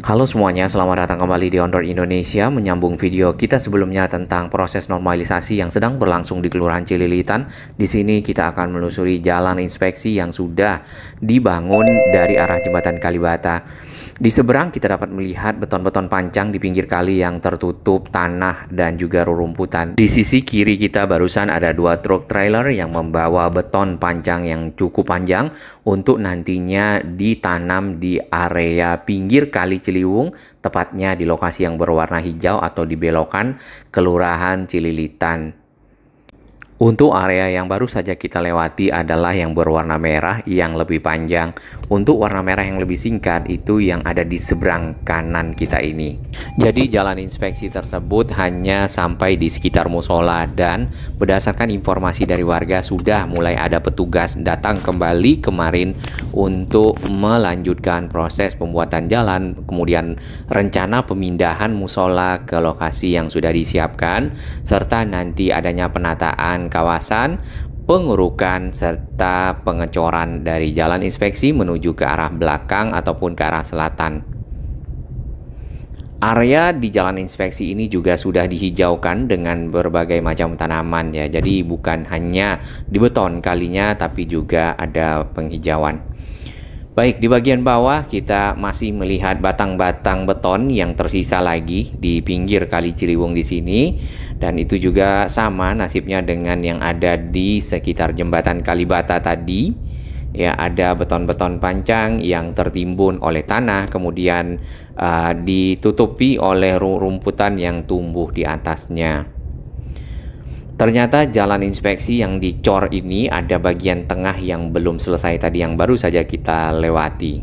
Halo semuanya, selamat datang kembali di Ondor Indonesia. Menyambung video kita sebelumnya tentang proses normalisasi yang sedang berlangsung di Kelurahan Cililitan. Di sini kita akan menelusuri jalan inspeksi yang sudah dibangun dari arah Jembatan Kalibata. Di seberang kita dapat melihat beton-beton panjang di pinggir kali yang tertutup tanah dan juga rerumputan. Di sisi kiri kita barusan ada dua truk trailer yang membawa beton panjang yang cukup panjang untuk nantinya ditanam di area pinggir Kali Ciliwung, tepatnya di lokasi yang berwarna hijau atau di belokan Kelurahan Cililitan. Untuk area yang baru saja kita lewati adalah yang berwarna merah yang lebih panjang. Untuk warna merah yang lebih singkat itu yang ada di seberang kanan kita ini. Jadi jalan inspeksi tersebut hanya sampai di sekitar musola, dan berdasarkan informasi dari warga sudah mulai ada petugas datang kembali kemarin untuk melanjutkan proses pembuatan jalan, kemudian rencana pemindahan musola ke lokasi yang sudah disiapkan, serta nanti adanya penataan kawasan, pengurukan, serta pengecoran dari jalan inspeksi menuju ke arah belakang ataupun ke arah selatan. Area di jalan inspeksi ini juga sudah dihijaukan dengan berbagai macam tanaman ya. Jadi bukan hanya di beton kalinya, tapi juga ada penghijauan. Baik, di bagian bawah kita masih melihat batang-batang beton yang tersisa lagi di pinggir Kali Ciliwung di sini, dan itu juga sama nasibnya dengan yang ada di sekitar Jembatan Kalibata tadi. Ya, ada beton-beton panjang yang tertimbun oleh tanah, kemudian ditutupi oleh rumputan yang tumbuh di atasnya. Ternyata jalan inspeksi yang dicor ini ada bagian tengah yang belum selesai tadi, yang baru saja kita lewati.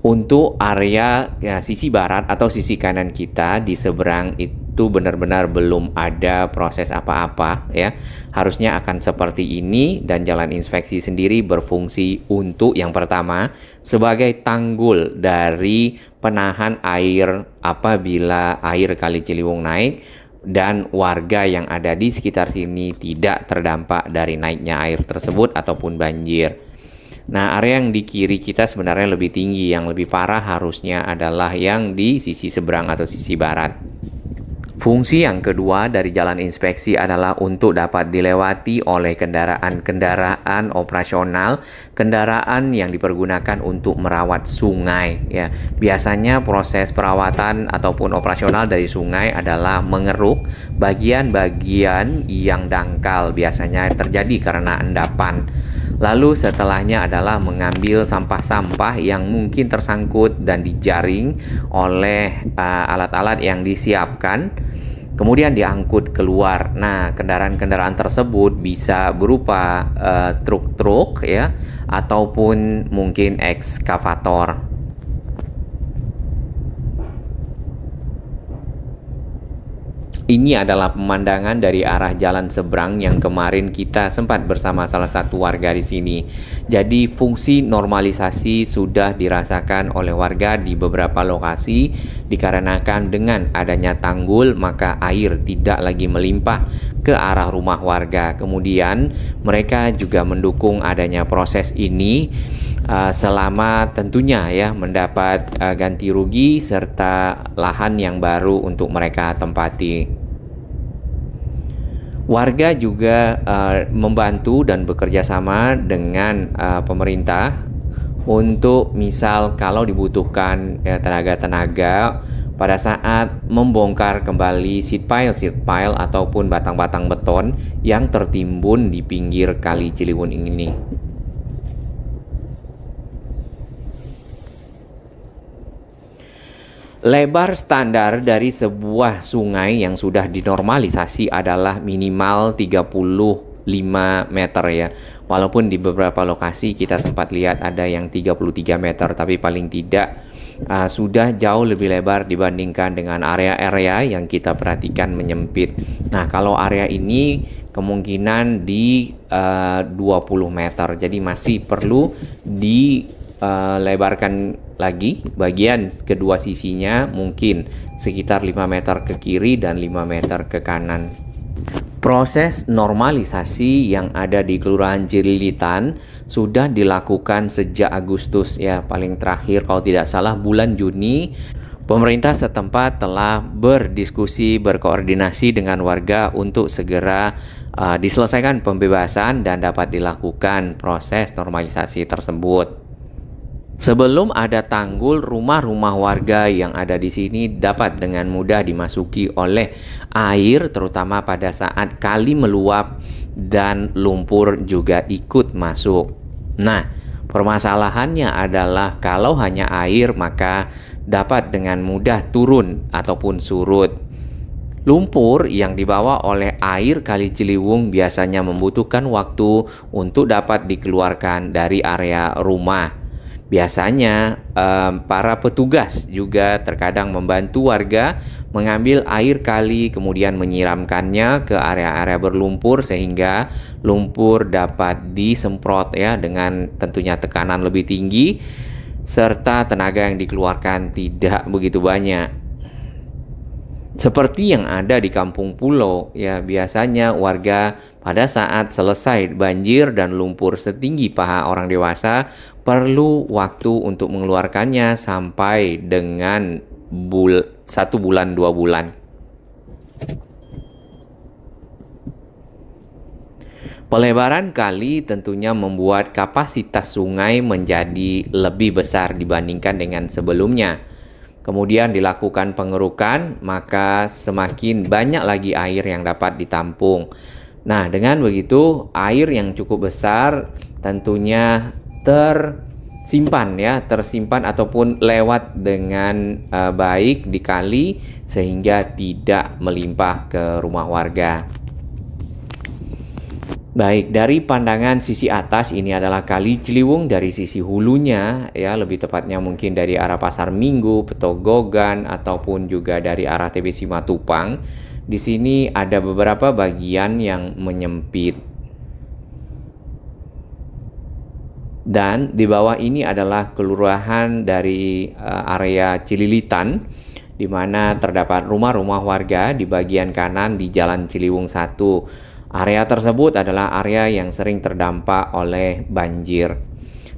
Untuk area sisi barat atau sisi kanan kita di seberang itu benar-benar belum ada proses apa-apa ya. Harusnya akan seperti ini, dan jalan inspeksi sendiri berfungsi untuk yang pertama sebagai tanggul dari penahan air apabila air Kali Ciliwung naik, dan warga yang ada di sekitar sini tidak terdampak dari naiknya air tersebut ataupun banjir. Nah, area yang di kiri kita sebenarnya lebih tinggi, yang lebih parah harusnya adalah yang di sisi seberang atau sisi barat. Fungsi yang kedua dari jalan inspeksi adalah untuk dapat dilewati oleh kendaraan-kendaraan operasional, kendaraan yang dipergunakan untuk merawat sungai ya. Biasanya proses perawatan ataupun operasional dari sungai adalah mengeruk bagian-bagian yang dangkal, biasanya terjadi karena endapan. Lalu setelahnya adalah mengambil sampah-sampah yang mungkin tersangkut dan dijaring oleh alat-alat yang disiapkan, kemudian diangkut keluar. Nah, kendaraan-kendaraan tersebut bisa berupa truk-truk ya, ataupun mungkin ekskavator. Ini adalah pemandangan dari arah jalan seberang yang kemarin kita sempat bersama salah satu warga di sini. Jadi fungsi normalisasi sudah dirasakan oleh warga di beberapa lokasi, dikarenakan dengan adanya tanggul maka air tidak lagi melimpah ke arah rumah warga. Kemudian mereka juga mendukung adanya proses ini selama tentunya ya mendapat ganti rugi serta lahan yang baru untuk mereka tempati. Warga juga membantu dan bekerja sama dengan pemerintah untuk misal kalau dibutuhkan tenaga-tenaga pada saat membongkar kembali seat pile ataupun batang-batang beton yang tertimbun di pinggir Kali Ciliwung ini. Lebar standar dari sebuah sungai yang sudah dinormalisasi adalah minimal 35 meter ya. Walaupun di beberapa lokasi kita sempat lihat ada yang 33 meter, tapi paling tidak sudah jauh lebih lebar dibandingkan dengan area-area yang kita perhatikan menyempit. Nah, kalau area ini kemungkinan di 20 meter, jadi masih perlu dilebarkan lagi bagian kedua sisinya, mungkin sekitar 5 meter ke kiri dan 5 meter ke kanan. Proses normalisasi yang ada di Kelurahan Cililitan sudah dilakukan sejak Agustus ya, paling terakhir kalau tidak salah bulan Juni. Pemerintah setempat telah berdiskusi, berkoordinasi dengan warga untuk segera diselesaikan pembebasan dan dapat dilakukan proses normalisasi tersebut. Sebelum ada tanggul, rumah-rumah warga yang ada di sini dapat dengan mudah dimasuki oleh air, terutama pada saat kali meluap dan lumpur juga ikut masuk. Nah, permasalahannya adalah kalau hanya air maka dapat dengan mudah turun ataupun surut. Lumpur yang dibawa oleh air Kali Ciliwung biasanya membutuhkan waktu untuk dapat dikeluarkan dari area rumah. Biasanya para petugas juga terkadang membantu warga mengambil air kali kemudian menyiramkannya ke area-area berlumpur sehingga lumpur dapat disemprot ya dengan tentunya tekanan lebih tinggi serta tenaga yang dikeluarkan tidak begitu banyak. Seperti yang ada di kampung pulau, ya biasanya warga pada saat selesai banjir dan lumpur setinggi paha orang dewasa perlu waktu untuk mengeluarkannya sampai dengan 1 bulan 2 bulan. Pelebaran kali tentunya membuat kapasitas sungai menjadi lebih besar dibandingkan dengan sebelumnya. Kemudian dilakukan pengerukan, maka semakin banyak lagi air yang dapat ditampung. Nah, dengan begitu air yang cukup besar tentunya tersimpan ataupun lewat dengan baik di kali sehingga tidak melimpah ke rumah warga. Baik, dari pandangan sisi atas ini adalah Kali Ciliwung dari sisi hulunya ya, lebih tepatnya mungkin dari arah Pasar Minggu, Petogogan ataupun juga dari arah TBC Matupang. Di sini ada beberapa bagian yang menyempit. Dan di bawah ini adalah kelurahan dari area Cililitan di mana terdapat rumah-rumah warga di bagian kanan di Jalan Ciliwung 1. Area tersebut adalah area yang sering terdampak oleh banjir.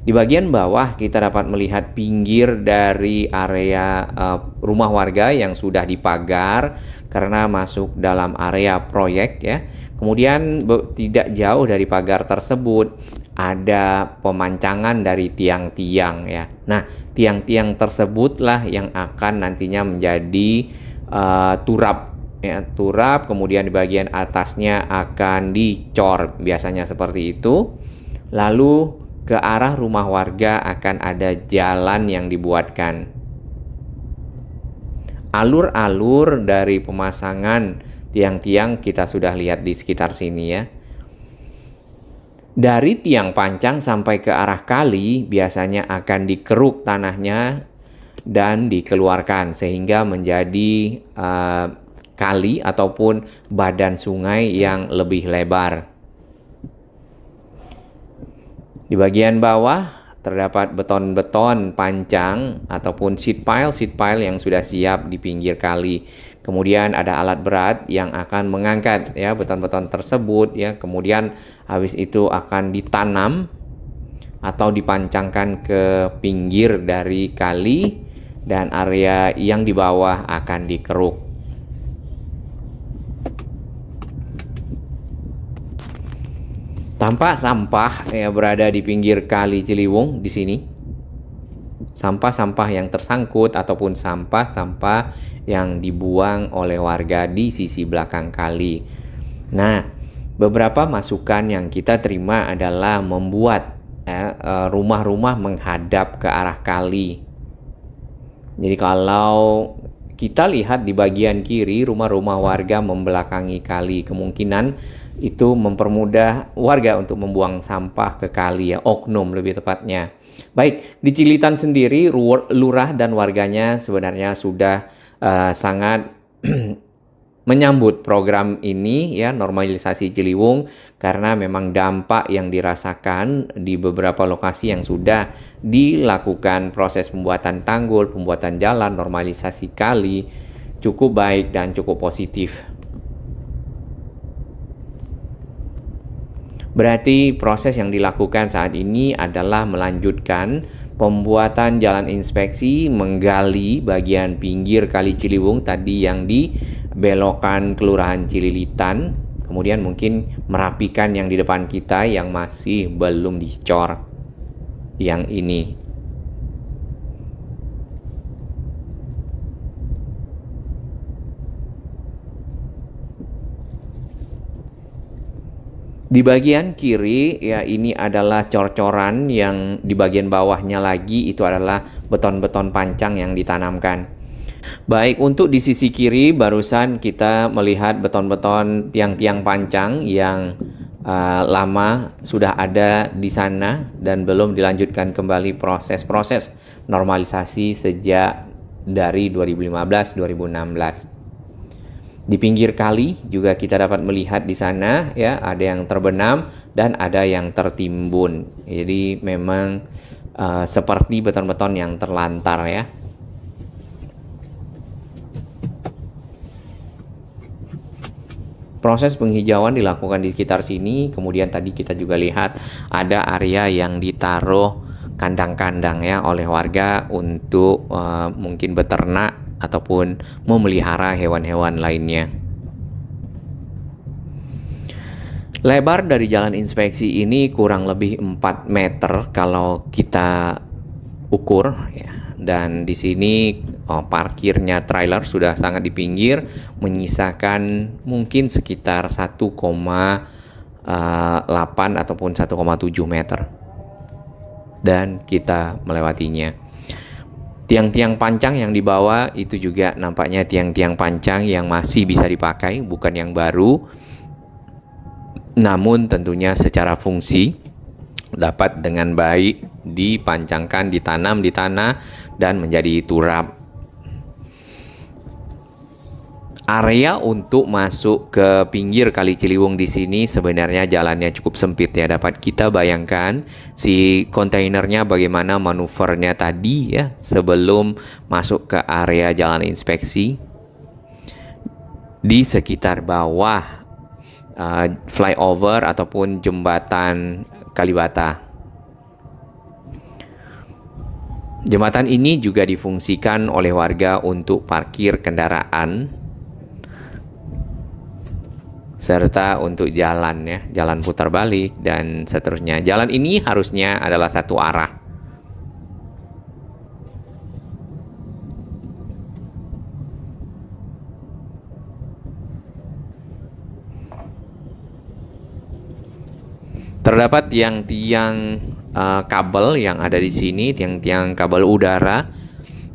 Di bagian bawah kita dapat melihat pinggir dari area rumah warga yang sudah dipagar karena masuk dalam area proyek ya. Kemudian tidak jauh dari pagar tersebut ada pemancangan dari tiang-tiang ya. Nah, tiang-tiang tersebutlah yang akan nantinya menjadi turap. Ya, turap, kemudian di bagian atasnya akan dicor, biasanya seperti itu. Lalu ke arah rumah warga akan ada jalan yang dibuatkan. Alur-alur dari pemasangan tiang-tiang kita sudah lihat di sekitar sini ya. Dari tiang pancang sampai ke arah kali biasanya akan dikeruk tanahnya dan dikeluarkan sehingga menjadi kali ataupun badan sungai yang lebih lebar. Di bagian bawah terdapat beton-beton pancang ataupun sheet pile yang sudah siap di pinggir kali. Kemudian ada alat berat yang akan mengangkat ya beton-beton tersebut ya. Kemudian habis itu akan ditanam atau dipancangkan ke pinggir dari kali dan area yang di bawah akan dikeruk. Tampak sampah ya berada di pinggir Kali Ciliwung di sini. Sampah-sampah yang tersangkut ataupun sampah-sampah yang dibuang oleh warga di sisi belakang kali. Nah, beberapa masukan yang kita terima adalah membuat rumah-rumah menghadap ke arah kali. Jadi kalau kita lihat di bagian kiri rumah-rumah warga membelakangi kali, kemungkinan itu mempermudah warga untuk membuang sampah ke kali ya, oknum lebih tepatnya. Baik, di Cililitan sendiri lurah dan warganya sebenarnya sudah sangat menyambut program ini ya, normalisasi Ciliwung, karena memang dampak yang dirasakan di beberapa lokasi yang sudah dilakukan proses pembuatan tanggul, pembuatan jalan, normalisasi kali cukup baik dan cukup positif. Berarti proses yang dilakukan saat ini adalah melanjutkan pembuatan jalan inspeksi, menggali bagian pinggir Kali Ciliwung tadi yang di belokan Kelurahan Cililitan, kemudian mungkin merapikan yang di depan kita yang masih belum dicor, yang ini. Di bagian kiri ya, ini adalah cor-coran, yang di bagian bawahnya lagi itu adalah beton-beton pancang yang ditanamkan. Baik, untuk di sisi kiri barusan kita melihat beton-beton tiang-tiang pancang yang lama sudah ada di sana dan belum dilanjutkan kembali proses-proses normalisasi sejak dari 2015-2016. Di pinggir kali juga kita dapat melihat di sana ya, ada yang terbenam dan ada yang tertimbun. Jadi memang seperti beton-beton yang terlantar ya. Proses penghijauan dilakukan di sekitar sini. Kemudian tadi kita juga lihat ada area yang ditaruh kandang-kandang ya oleh warga untuk mungkin beternak ataupun memelihara hewan-hewan lainnya. Lebar dari jalan inspeksi ini kurang lebih 4 meter kalau kita ukur ya. Dan di sini parkirnya trailer sudah sangat di pinggir, menyisakan mungkin sekitar 1,8 ataupun 1,7 meter. Dan kita melewatinya. Tiang-tiang pancang yang dibawa itu juga nampaknya tiang-tiang pancang yang masih bisa dipakai, bukan yang baru. Namun tentunya secara fungsi dapat dengan baik dipancangkan, ditanam di tanah dan menjadi turap. Area untuk masuk ke pinggir Kali Ciliwung di sini sebenarnya jalannya cukup sempit ya. Dapat kita bayangkan si kontainernya bagaimana manuvernya tadi ya sebelum masuk ke area jalan inspeksi. Di sekitar bawah flyover ataupun jembatan Kalibata. Jembatan ini juga difungsikan oleh warga untuk parkir kendaraan serta untuk jalan ya, jalan putar balik dan seterusnya. Jalan ini harusnya adalah satu arah. Terdapat tiang-tiang kabel yang ada di sini, tiang-tiang kabel udara,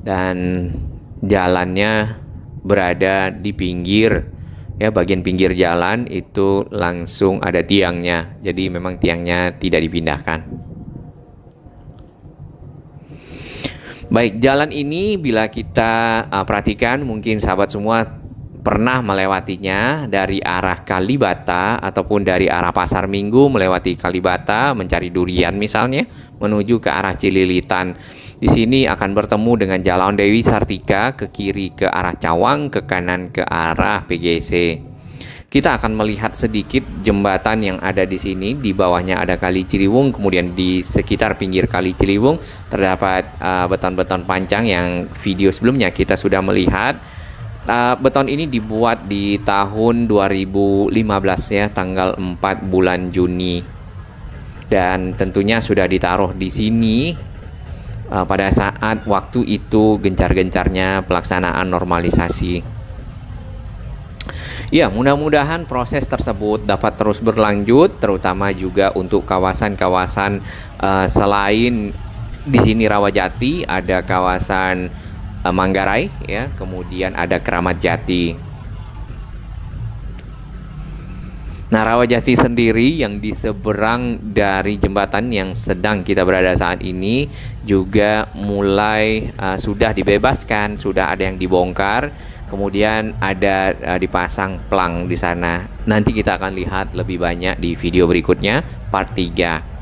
dan jalannya berada di pinggir. Ya, bagian pinggir jalan itu langsung ada tiangnya. Jadi memang tiangnya tidak dipindahkan. Baik, jalan ini bila kita perhatikan, mungkin sahabat semua pernah melewatinya dari arah Kalibata ataupun dari arah Pasar Minggu melewati Kalibata mencari durian misalnya menuju ke arah Cililitan. Di sini akan bertemu dengan Jalan Dewi Sartika, ke kiri ke arah Cawang, ke kanan ke arah PGC. Kita akan melihat sedikit jembatan yang ada di sini. Di bawahnya ada Kali Ciliwung, kemudian di sekitar pinggir Kali Ciliwung terdapat beton-beton pancang yang video sebelumnya kita sudah melihat. Beton ini dibuat di tahun 2015 ya, tanggal 4 bulan Juni. Dan tentunya sudah ditaruh di sini pada saat waktu itu gencar-gencarnya pelaksanaan normalisasi. Ya, mudah-mudahan proses tersebut dapat terus berlanjut, terutama juga untuk kawasan-kawasan selain di sini Rawajati, ada kawasan Manggarai ya, kemudian ada Keramat Jati. Nah, Rawajati sendiri yang di seberang dari jembatan yang sedang kita berada saat ini juga mulai sudah dibebaskan, sudah ada yang dibongkar, kemudian ada dipasang plang di sana. Nanti kita akan lihat lebih banyak di video berikutnya, part 3.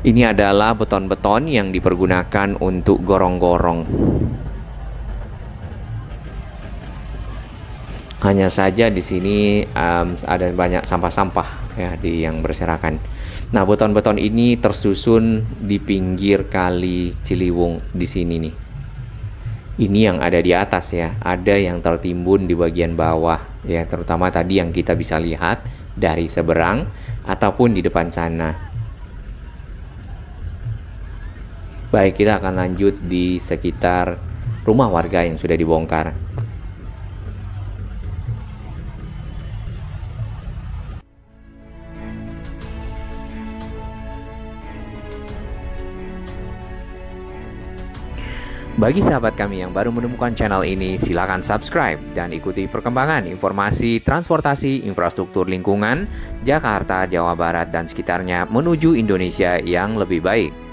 Ini adalah beton-beton yang dipergunakan untuk gorong-gorong. Hanya saja di sini ada banyak sampah-sampah ya yang berserakan. Nah, beton-beton ini tersusun di pinggir kali Ciliwung di sini nih. Ini yang ada di atas ya, ada yang tertimbun di bagian bawah ya, terutama tadi yang kita bisa lihat dari seberang ataupun di depan sana. Baik, kita akan lanjut di sekitar rumah warga yang sudah dibongkar. Bagi sahabat kami yang baru menemukan channel ini, silakan subscribe dan ikuti perkembangan informasi transportasi infrastruktur lingkungan Jakarta, Jawa Barat, dan sekitarnya menuju Indonesia yang lebih baik.